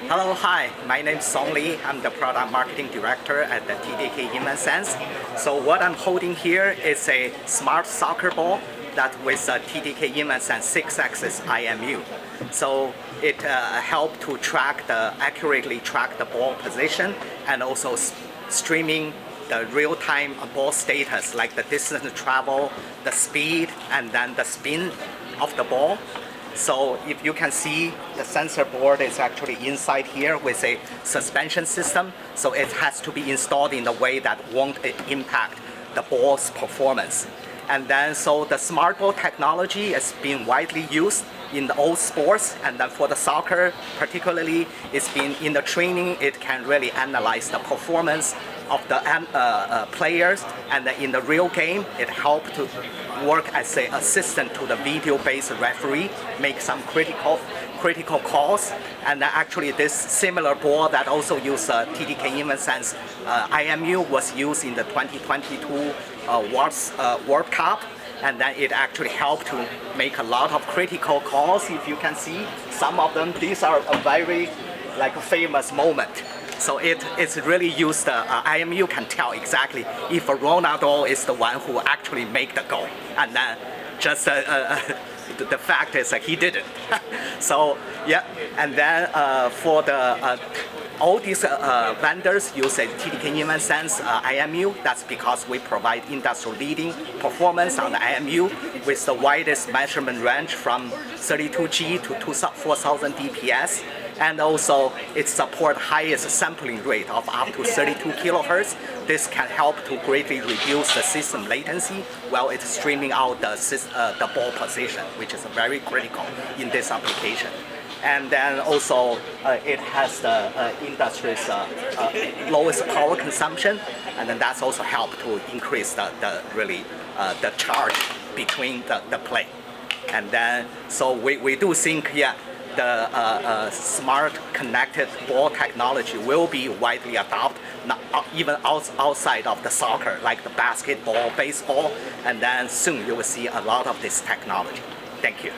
Hello, hi. My name is Song Lee. I'm the product marketing director at the TDK InvenSense. So what I'm holding here is a smart soccer ball that with a TDK InvenSense 6-axis IMU. So it helps to accurately track the ball position and also streaming the real-time ball status, like the distance travel, the speed, and then the spin of the ball. So if you can see, the sensor board is actually inside here with a suspension system. So it has to be installed in a way that won't impact the ball's performance. And then so the smart ball technology has been widely used in all sports, and then for the soccer particularly, it's been in the training. It can really analyze the performance of the players, and then in the real game, it helps to work as an assistant to the video-based referee, make some critical calls. And actually this similar ball that also uses TDK InvenSense IMU was used in the 2022 World Cup, and then it actually helped to make a lot of critical calls. If you can see some of them, these are a very famous moment. So it's really used, IMU can tell exactly if Ronaldo is the one who actually make the goal. And then just the fact is that he didn't. So yeah, and then for the all these vendors use a TDK InvenSense IMU. That's because we provide industry-leading performance on the IMU with the widest measurement range from 32G to 4,000 DPS. And also it supports highest sampling rate of up to 32 kilohertz. This can help to greatly reduce the system latency while it's streaming out the ball position, which is very critical in this application. And then also it has the industry's lowest power consumption, and then that's also helped to increase the charge between the play. And then so we do think, yeah, the smart connected ball technology will be widely adopted, even outside of the soccer, like the basketball, baseball, and then soon you will see a lot of this technology. Thank you.